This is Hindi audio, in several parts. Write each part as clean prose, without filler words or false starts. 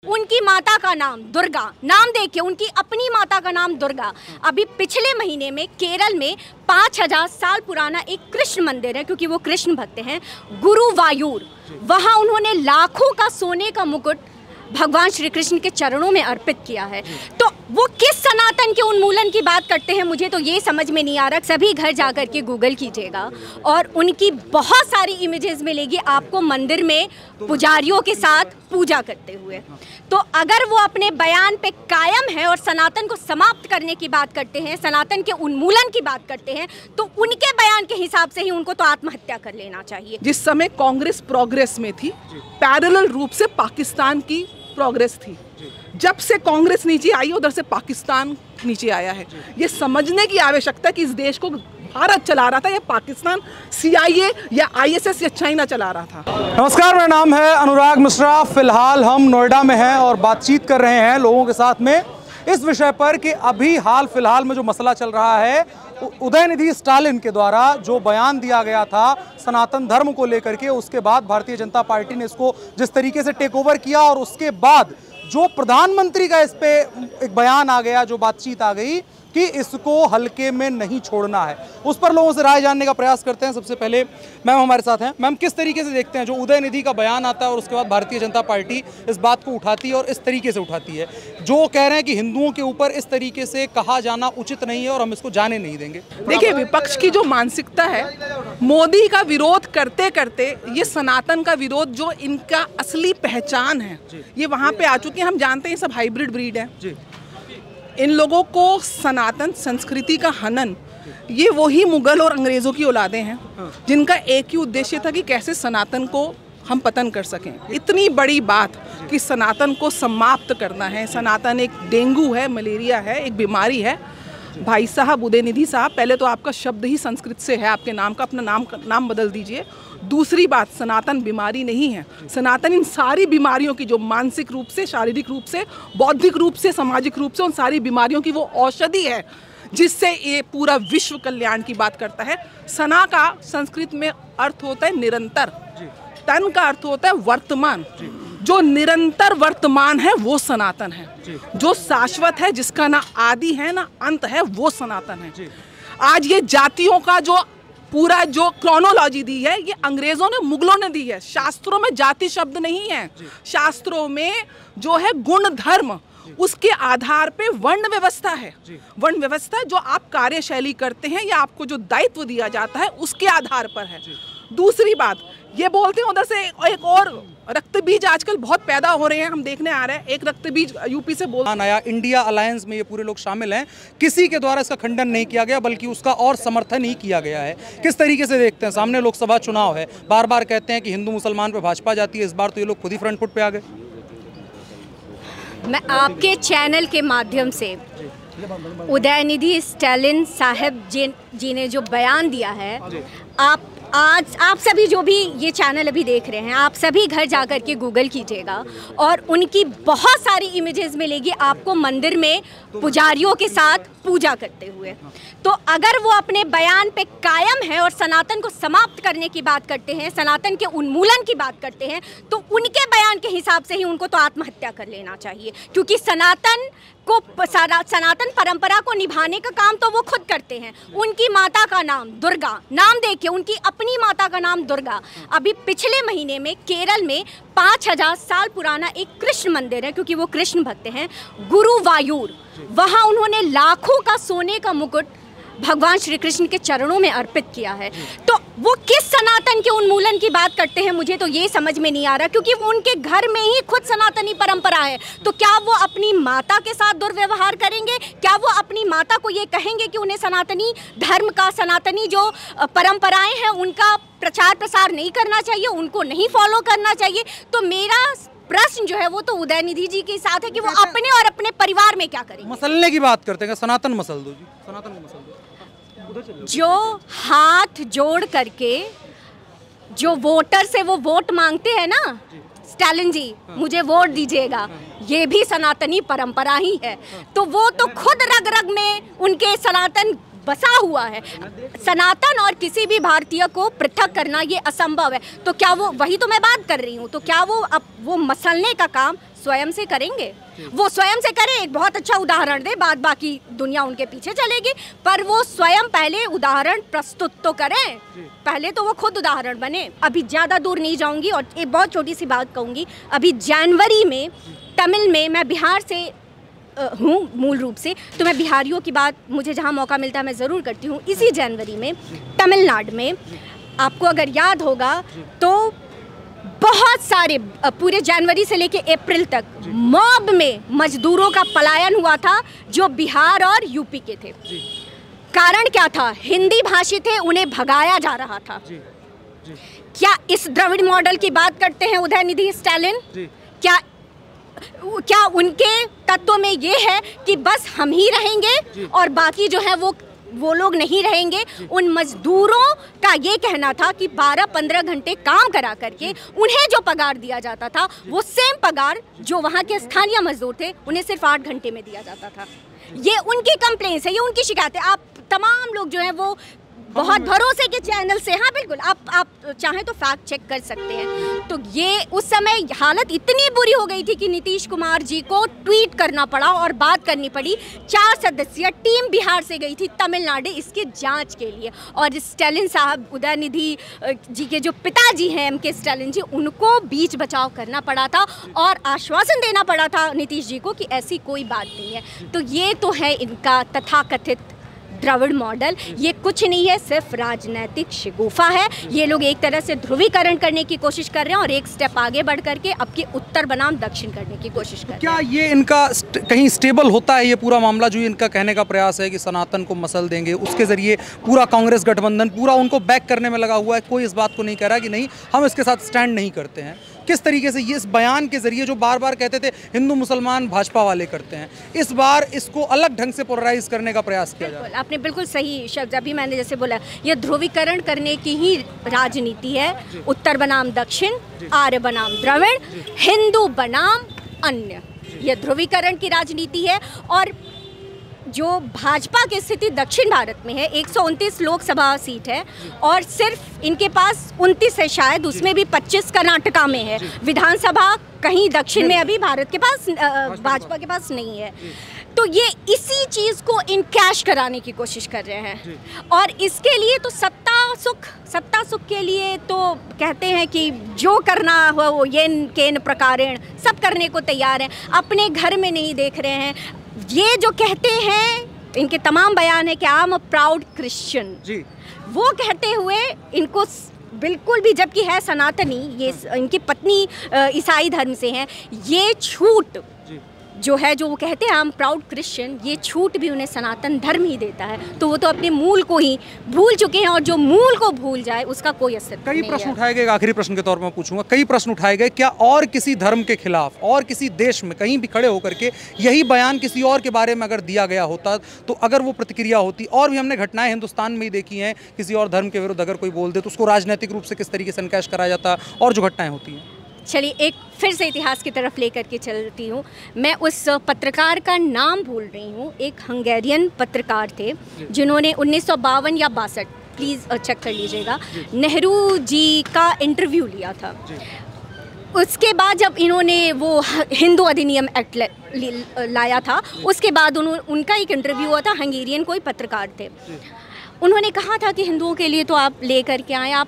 उनकी माता का नाम दुर्गा, नाम देखिए, उनकी अपनी माता का नाम दुर्गा। अभी पिछले महीने में केरल में 5000 साल पुराना एक कृष्ण मंदिर है, क्योंकि वो कृष्ण भक्त हैं, गुरुवायूर, वहाँ उन्होंने लाखों का सोने का मुकुट भगवान श्री कृष्ण के चरणों में अर्पित किया है। तो वो किस सनातन के उन्मूलन की बात करते हैं, मुझे तो ये समझ में नहीं आ रहा। सभी घर जाकर के गूगल कीजिएगा और उनकी बहुत सारी इमेजेस मिलेगी आपको मंदिर में पुजारियों के साथ पूजा करते हुए। तो अगर वो अपने बयान पे कायम है और सनातन को समाप्त करने की बात करते हैं, सनातन के उन्मूलन की बात करते हैं, तो उनके बयान के हिसाब से ही उनको तो आत्महत्या कर लेना चाहिए। जिस समय कांग्रेस प्रोग्रेस में थी, पैरेलल रूप से पाकिस्तान की प्रोग्रेस थी। जब से कांग्रेस नीचे आई, उधर से पाकिस्तान नीचे आया है। ये समझने की आवश्यकता है कि इस देश को भारत चला रहा था या पाकिस्तान CIA या ISS या चाइना चला रहा था। नमस्कार, मेरा नाम है अनुराग मिश्रा। फिलहाल हम नोएडा में हैं और बातचीत कर रहे हैं लोगों के साथ में इस विषय पर कि अभी हाल फिलहाल में जो मसला चल रहा है, उदयनिधि स्टालिन के द्वारा जो बयान दिया गया था सनातन धर्म को लेकर के, उसके बाद भारतीय जनता पार्टी ने इसको जिस तरीके से टेक ओवर किया और उसके बाद जो प्रधानमंत्री का इस पे एक बयान आ गया, जो बातचीत आ गई कि इसको हल्के में नहीं छोड़ना है, उस पर लोगों से राय जानने का प्रयास करते हैं। सबसे पहले मैम हमारे साथ हैं। मैम, किस तरीके से देखते हैं जो उदयनिधि का बयान आता है और उसके बाद भारतीय जनता पार्टी इस बात को उठाती है और इस तरीके से उठाती है, जो कह रहे हैं कि हिंदुओं के ऊपर इस तरीके से कहा जाना उचित नहीं है और हम इसको जाने नहीं देंगे? देखिए, विपक्ष की जो मानसिकता है, मोदी का विरोध करते करते ये सनातन का विरोध, जो इनका असली पहचान है, ये वहाँ पे आ चुकी है। हम जानते हैं सब हाइब्रिड ब्रीड है। इन लोगों को सनातन संस्कृति का हनन, ये वही मुगल और अंग्रेज़ों की औलादें हैं जिनका एक ही उद्देश्य था कि कैसे सनातन को हम पतन कर सकें। इतनी बड़ी बात कि सनातन को समाप्त करना है। सनातन एक डेंगू है, मलेरिया है, एक बीमारी है। भाई साहब, उदयनिधि साहब, पहले तो आपका शब्द ही संस्कृत से है, आपके नाम का अपना नाम बदल दीजिए। दूसरी बात, सनातन बीमारी नहीं है। सनातन इन सारी बीमारियों की, जो मानसिक रूप से, शारीरिक रूप से, बौद्धिक रूप से, सामाजिक रूप से, उन सारी बीमारियों की वो औषधि है जिससे ये पूरा विश्व कल्याण की बात करता है। सना का संस्कृत में अर्थ होता है निरंतर, तन का अर्थ होता है वर्तमान। जो निरंतर वर्तमान है वो सनातन है, जो शाश्वत है, जिसका ना आदि है ना अंत है, वो सनातन है। आज ये जातियों का जो पूरा जो क्रोनोलॉजी दी है, ये अंग्रेजों ने, मुगलों ने दी है। शास्त्रों में जाति शब्द नहीं है, शास्त्रों में जो है गुण धर्म, उसके आधार पे वर्ण व्यवस्था है। वर्ण व्यवस्था जो आप कार्यशैली करते हैं या आपको जो दायित्व दिया जाता है, उसके आधार पर है। दूसरी बात, ये बोलते हैं उधर से एक और रक्त बीज आजकल बहुत पैदा हो रहे हैं, हम देखने आ रहे हैं। एक रक्त बीज यूपी से आया, इंडिया अलायंस में ये पूरे लोग शामिल हैं, किसी के द्वारा इसका खंडन नहीं किया गया, बल्कि उसका और समर्थन ही किया गया है। किस तरीके से देखते हैं? सामने लोकसभा चुनाव है, बार बार कहते हैं कि हिंदू मुसलमान पे भाजपा जाती है, इस बार तो ये लोग खुद ही फ्रंट फुट पे आ गए। मैं आपके चैनल के माध्यम से उदयनिधि स्टालिन साहब जी ने जो बयान दिया है, आप सभी जो भी ये चैनल अभी देख रहे हैं, आप सभी घर जाकर के गूगल कीजिएगा और उनकी बहुत सारी इमेजेस मिलेगी आपको मंदिर में पुजारियों के साथ पूजा करते हुए। तो अगर वो अपने बयान पे कायम है और सनातन को समाप्त करने की बात करते हैं, सनातन के उन्मूलन की बात करते हैं, तो उनके बयान के हिसाब से ही उनको तो आत्महत्या कर लेना चाहिए, क्योंकि सनातन परंपरा को निभाने का काम तो वो खुद करते हैं। उनकी माता का नाम दुर्गा, नाम देखिए, उनकी अपनी माता का नाम दुर्गा। अभी पिछले महीने में केरल में 5000 साल पुराना एक कृष्ण मंदिर है, क्योंकि वो कृष्ण भक्त हैं, गुरुवायूर, वहाँ उन्होंने लाखों का सोने का मुकुट भगवान श्री कृष्ण के चरणों में अर्पित किया है। तो वो किस सनातन के उन्मूलन की बात करते हैं, मुझे तो ये समझ में नहीं आ रहा, क्योंकि उनके घर में ही खुद सनातनी परंपरा है। तो क्या वो अपनी माता के साथ दुर्व्यवहार करेंगे? क्या वो अपनी माता को ये कहेंगे कि उन्हें सनातनी धर्म का, सनातनी जो परंपराएं हैं, उनका प्रचार प्रसार नहीं करना चाहिए, उनको नहीं फॉलो करना चाहिए? तो मेरा प्रश्न जो है वो तो उदयनिधि जी के साथ है कि वो अपने और अपने परिवार में क्या करेंगे। मसलने की बात करते हैं, सनातन मसल दो जी, सनातन को मसल दो। जो हाथ जोड़ करके जो वोटर से वो वोट मांगते हैं ना, स्टालिन जी मुझे वोट दीजिएगा, ये भी सनातनी परंपरा ही है। तो वो तो खुद रग रग में उनके सनातन बसा हुआ है। सनातन और किसी भी भारतीय को पृथक करना ये असंभव है। तो क्या वो, वही तो मैं बात कर रही हूँ, तो क्या वो अब वो मसलने का काम स्वयं से करेंगे, वो स्वयं से करें, एक बहुत अच्छा उदाहरण दे, बाद बाकी दुनिया उनके पीछे चलेगी, पर वो स्वयं पहले उदाहरण प्रस्तुत तो करें, पहले तो वो खुद उदाहरण बने। अभी ज़्यादा दूर नहीं जाऊंगी और एक बहुत छोटी सी बात कहूँगी। अभी जनवरी में तमिल में, मैं बिहार से हूँ मूल रूप से, तो मैं बिहारियों की बात मुझे जहाँ मौका मिलता है मैं ज़रूर करती हूँ। इसी जनवरी में तमिलनाडु में आपको अगर याद होगा तो बहुत सारे पूरे जनवरी से लेके अप्रैल तक मॉब में मजदूरों का पलायन हुआ था जो बिहार और यूपी के थे। कारण क्या था? हिंदी भाषी थे, उन्हें भगाया जा रहा था। क्या इस द्रविड़ मॉडल की बात करते हैं उदयनिधि स्टालिन? क्या उनके तत्व में ये है कि बस हम ही रहेंगे और बाकी जो है वो लोग नहीं रहेंगे? उन मजदूरों का ये कहना था कि 12-15 घंटे काम करा करके उन्हें जो पगार दिया जाता था वो सेम पगार जो वहाँ के स्थानीय मजदूर थे उन्हें सिर्फ 8 घंटे में दिया जाता था। ये उनकी कंप्लेंट्स है, ये उनकी शिकायत है। आप तमाम लोग जो हैं वो बहुत भरोसे के चैनल से, हाँ बिल्कुल, आप चाहें तो फैक्ट चेक कर सकते हैं। तो ये उस समय हालत इतनी बुरी हो गई थी कि नीतीश कुमार जी को ट्वीट करना पड़ा और बात करनी पड़ी। 4 सदस्यीय टीम बिहार से गई थी तमिलनाडु इसके जांच के लिए, और स्टालिन साहब, उदयनिधि जी के जो पिताजी हैं एम के स्टालिन जी, उनको बीच बचाव करना पड़ा था और आश्वासन देना पड़ा था नीतीश जी को कि ऐसी कोई बात नहीं है। तो ये तो है इनका तथाकथित द्रविड़ मॉडल। ये कुछ नहीं है, सिर्फ राजनीतिक शिगुफा है। ये लोग एक तरह से ध्रुवीकरण करने की कोशिश कर रहे हैं और एक स्टेप आगे बढ़ करके अब के उत्तर बनाम दक्षिण करने की कोशिश कर रहे हैं। क्या ये इनका कहीं स्टेबल होता है ये पूरा मामला, जो इनका कहने का प्रयास है कि सनातन को मसल देंगे, उसके जरिए पूरा कांग्रेस गठबंधन पूरा उनको बैक करने में लगा हुआ है? कोई इस बात को नहीं कह रहा कि नहीं हम इसके साथ स्टैंड नहीं करते हैं। किस तरीके से ये इस बयान के जरिए जो बार बार कहते थे हिंदू मुसलमान भाजपा वाले करते हैं, इस बार इसको अलग ढंग से पोलराइज करने का प्रयास किया जा रहा है? आपने बिल्कुल सही शब्द, अभी मैंने जैसे बोला, ये ध्रुवीकरण करने की ही राजनीति है। उत्तर बनाम दक्षिण, आर्य बनाम द्रविड़, हिंदू बनाम अन्य, ये ध्रुवीकरण की राजनीति है। और जो भाजपा की स्थिति दक्षिण भारत में है, 129 लोकसभा सीट है और सिर्फ इनके पास 29 है शायद, उसमें भी 25 कर्नाटका में है। विधानसभा कहीं दक्षिण में अभी भारत के पास, भाजपा के पास नहीं है। तो ये इसी चीज़ को इनकैश कराने की कोशिश कर रहे हैं और इसके लिए तो सत्ता सुख के लिए तो कहते हैं कि जो करना हो वो ये केन प्रकारेण सब करने को तैयार हैं, अपने घर में नहीं देख रहे हैं। ये जो कहते हैं, इनके तमाम बयान है कि I am a proud Christian, वो कहते हुए इनको बिल्कुल भी, जबकि है सनातनी, ये इनकी पत्नी ईसाई धर्म से हैं, ये छूट जो है, जो वो कहते हैं आई एम प्राउड क्रिश्चियन, ये छूट भी उन्हें सनातन धर्म ही देता है। तो वो तो अपने मूल को ही भूल चुके हैं और जो मूल को भूल जाए उसका कोई असर नहीं है। कई प्रश्न उठाए गए, आखिरी प्रश्न के तौर पर मैं पूछूंगा, कई प्रश्न उठाए गए, क्या और किसी धर्म के खिलाफ और किसी देश में कहीं भी खड़े होकर के यही बयान किसी और के बारे में अगर दिया गया होता तो अगर वो प्रतिक्रिया होती? और भी हमने घटनाएं हिंदुस्तान में ही देखी हैं, किसी और धर्म के विरुद्ध अगर कोई बोल दे तो उसको राजनीतिक रूप से किस तरीके से इनकैश कराया जाता और जो घटनाएं होती हैं। चलिए एक फिर से इतिहास की तरफ लेकर के चलती हूँ। मैं उस पत्रकार का नाम भूल रही हूँ, एक हंगेरियन पत्रकार थे जिन्होंने 1952 या 62, प्लीज़ चेक कर लीजिएगा, नेहरू जी का इंटरव्यू लिया था। उसके बाद जब इन्होंने वो हिंदू अधिनियम एक्ट लाया था, उसके बाद उनका एक इंटरव्यू हुआ था, हंगेरियन कोई पत्रकार थे। उन्होंने कहा था कि हिंदुओं के लिए तो आप ले करके आए, आप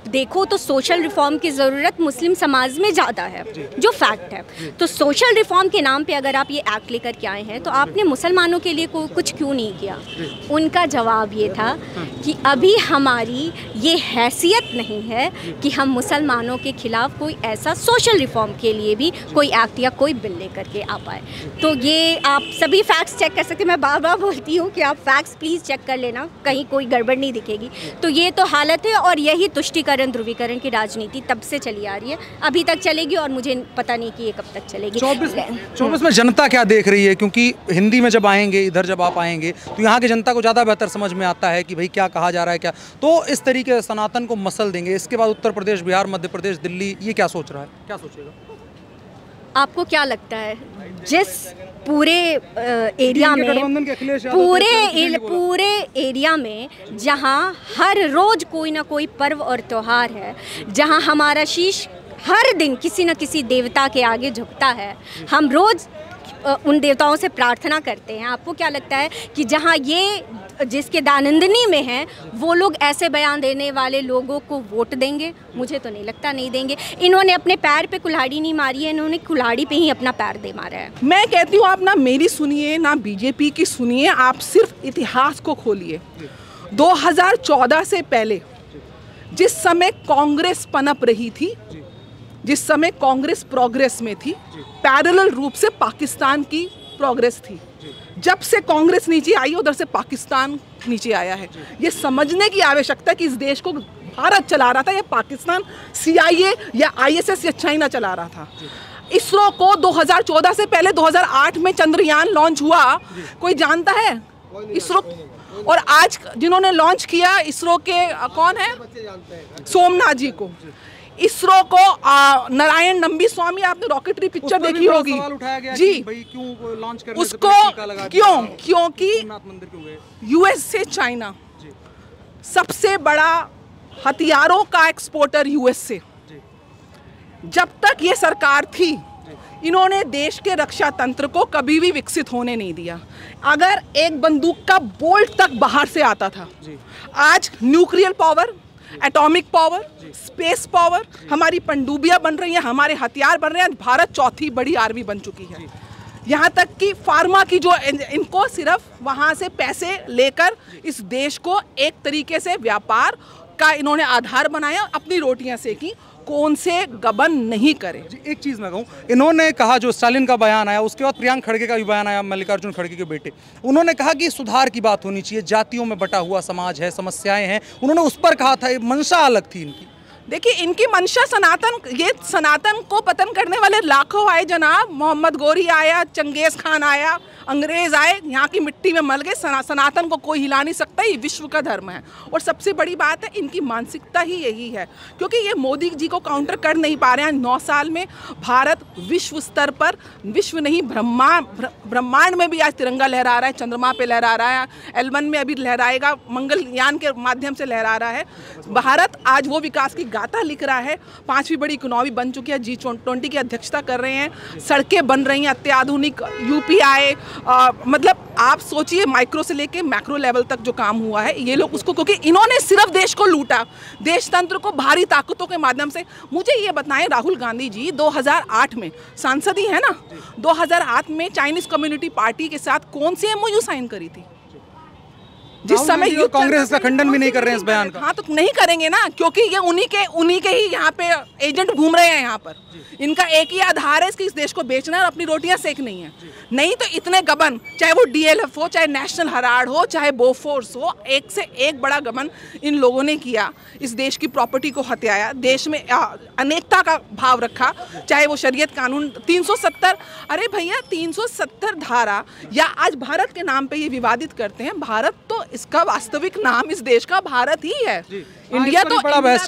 देखो तो सोशल रिफॉर्म की ज़रूरत मुस्लिम समाज में ज़्यादा है, जो फैक्ट है। तो सोशल रिफॉर्म के नाम पे अगर आप ये एक्ट लेकर के आए हैं तो आपने मुसलमानों के लिए कुछ क्यों नहीं किया? उनका जवाब ये था कि अभी हमारी ये हैसियत नहीं है कि हम मुसलमानों के खिलाफ कोई ऐसा सोशल रिफॉर्म के लिए भी कोई एक्ट या कोई बिल लेकर के आ पाए। तो ये आप सभी फैक्ट्स चेक कर सकते हैं। मैं बार बार बोलती हूँ कि आप फैक्ट्स प्लीज़ चेक कर लेना, कहीं कोई गड़बड़ नहीं दिखेगी। तो ये तो हालत है और यही तुष्टिकरण ध्रुवीकरण की राजनीति तब से चली आ रही है, अभी तक चलेगी और मुझे पता नहीं कि ये कब तक चलेगी। 24 में जनता क्या देख रही है? क्योंकि हिंदी में जब आएंगे, इधर जब आप आएंगे तो यहाँ की जनता को ज़्यादा बेहतर समझ में आता है कि भाई क्या कहा जा रहा है, क्या तो इस तरीके से सनातन को मसल देंगे। इसके बाद उत्तर प्रदेश, बिहार, मध्य प्रदेश, दिल्ली, ये क्या सोच रहा है, क्या सोचेगा? आपको क्या लगता है जिस पूरे एरिया में, पूरे एरिया में जहाँ हर रोज़ कोई ना कोई पर्व और त्यौहार है, जहाँ हमारा शीश हर दिन किसी न किसी देवता के आगे झुकता है। हम रोज़ उन देवताओं से प्रार्थना करते हैं। आपको क्या लगता है कि जहाँ ये जिसके दानंदनी में हैं वो लोग ऐसे बयान देने वाले लोगों को वोट देंगे? मुझे तो नहीं लगता, नहीं देंगे। इन्होंने अपने पैर पे कुल्हाड़ी नहीं मारी है, इन्होंने कुल्हाड़ी पे ही अपना पैर दे मारा है। मैं कहती हूँ आप ना मेरी सुनिए ना बीजेपी की सुनिए, आप सिर्फ इतिहास को खोलिए। 2014 से पहले जिस समय कांग्रेस पनप रही थी, जिस समय कांग्रेस प्रोग्रेस में थी, पैरेलल रूप से पाकिस्तान की प्रोग्रेस थी। जब से कांग्रेस नीचे आई उधर से पाकिस्तान नीचे आया है। ये समझने की आवश्यकता है कि इस देश को भारत चला रहा था या पाकिस्तान CIA या ISS या चाइना चला रहा था। इसरो को 2014 से पहले 2008 में चंद्रयान लॉन्च हुआ, कोई जानता है इसरो? और आज जिन्होंने लॉन्च किया इसरो के कौन है? सोमनाथ जी को। इसरो को नारायण नंबी स्वामी, आपने रॉकेटरी पिक्चर देखी होगी जी, भाई क्यों लॉन्च करने उसको क्योंकि US से चाइना सबसे बड़ा हथियारों का एक्सपोर्टर US से। जब तक ये सरकार थी इन्होंने देश के रक्षा तंत्र को कभी भी विकसित होने नहीं दिया। अगर एक बंदूक का बोल्ट तक बाहर से आता था, आज nuclear power, atomic power, space power, हमारी पनडुब्बियां बन रही हैं, हमारे हथियार बन रहे हैं। भारत चौथी बड़ी आर्मी बन चुकी है। यहाँ तक कि फार्मा की जो इनको सिर्फ वहाँ से पैसे लेकर इस देश को एक तरीके से व्यापार का इन्होंने आधार बनाया, अपनी रोटियां सेकी, कौन से गबन नहीं करे। एक चीज़ मैं कहूँ, इन्होंने कहा जो स्टालिन का बयान आया, उसके बाद प्रियंक खड़गे का भी बयान आया, मल्लिकार्जुन खड़गे के बेटे, उन्होंने कहा कि सुधार की बात होनी चाहिए, जातियों में बटा हुआ समाज है, समस्याएं हैं, उन्होंने उस पर कहा था। मंशा अलग थी इनकी। देखिए इनकी मंशा सनातन, ये सनातन को पतन करने वाले लाखों आए जनाब। मोहम्मद गोरी आया, चंगेज खान आया, अंग्रेज आए, यहाँ की मिट्टी में मल गए। सनातन को कोई हिला नहीं सकता, ये विश्व का धर्म है। और सबसे बड़ी बात है इनकी मानसिकता ही यही है, क्योंकि ये मोदी जी को काउंटर कर नहीं पा रहे हैं। 9 साल में भारत विश्व स्तर पर, विश्व नहीं ब्रह्मांड में भी आज तिरंगा लहरा रहा है, चंद्रमा पे लहरा रहा है, L1 में अभी लहराएगा, मंगलयान के माध्यम से लहरा रहा है। भारत आज वो विकास की गाथा लिख रहा है। 5वीं बड़ी इकोनॉमी बन चुकी है, G20 की अध्यक्षता कर रहे हैं, सड़कें बन रही हैं अत्याधुनिक, UPI, मतलब आप सोचिए माइक्रो से लेके मैक्रो लेवल तक जो काम हुआ है, ये लोग उसको, क्योंकि इन्होंने सिर्फ देश को लूटा, देश तंत्र को भारी ताकतों के माध्यम से। मुझे ये बताएं, राहुल गांधी जी 2008 में सांसद ही है ना, 2008 में चाइनीज कम्युनिटी पार्टी के साथ कौन सी MOU साइन करी थी? जिस समय कांग्रेस का खंडन भी नहीं कर रहे हैं इस बयान का। हाँ तो नहीं करेंगे ना, क्योंकि ये उन्हीं के ही यहाँ पे एजेंट घूम रहे हैं यहाँ पर। इनका एक ही आधार है, इस देश को बेचना है और अपनी रोटियां सेकनी है। नहीं तो इतने गबन, चाहे वो DLF हो, चाहे नेशनल हेराल्ड हो, चाहे बोफोर्स हो, एक से एक बड़ा गबन इन लोगों ने किया। इस देश की प्रॉपर्टी को हत्याया, देश में अनेकता का भाव रखा, चाहे वो शरीयत कानून 370, अरे भैया 370 धारा, या आज भारत के नाम पे ये विवादित करते हैं। भारत तो इसका वास्तविक नाम इस देश का भारत ही है। इंडिया तो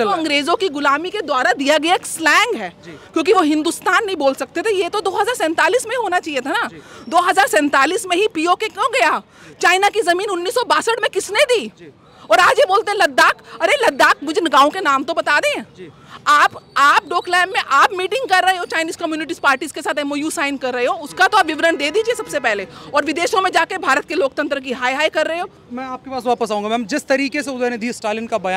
अंग्रेजों की गुलामी के द्वारा दिया गया एक स्लैंग है, क्योंकि वो हिंदुस्तान नहीं बोल सकते थे। ये तो 2047 में होना चाहिए था ना, 2047 में ही POK क्यों गया? चाइना की जमीन 1962 में किसने दी? और आज ये बोलते हैं लद्दाख। अरे लद्दाख, मुझे गांव के नाम तो बता दें। आप डोकलाम में आप मीटिंग कर रहे हो चाइनीज कम्युनिटीज पार्टीज के साथ, MOU साइन कर रहे हो, उसका तो आप विवरण दे दीजिए सबसे पहले। और विदेशों में जाके भारत के लोकतंत्र की हाय हाय कर रहे हो। मैं आपके पास वापस आऊंगा मैम। जिस तरीके से उदयनिधि स्टालिन का बयान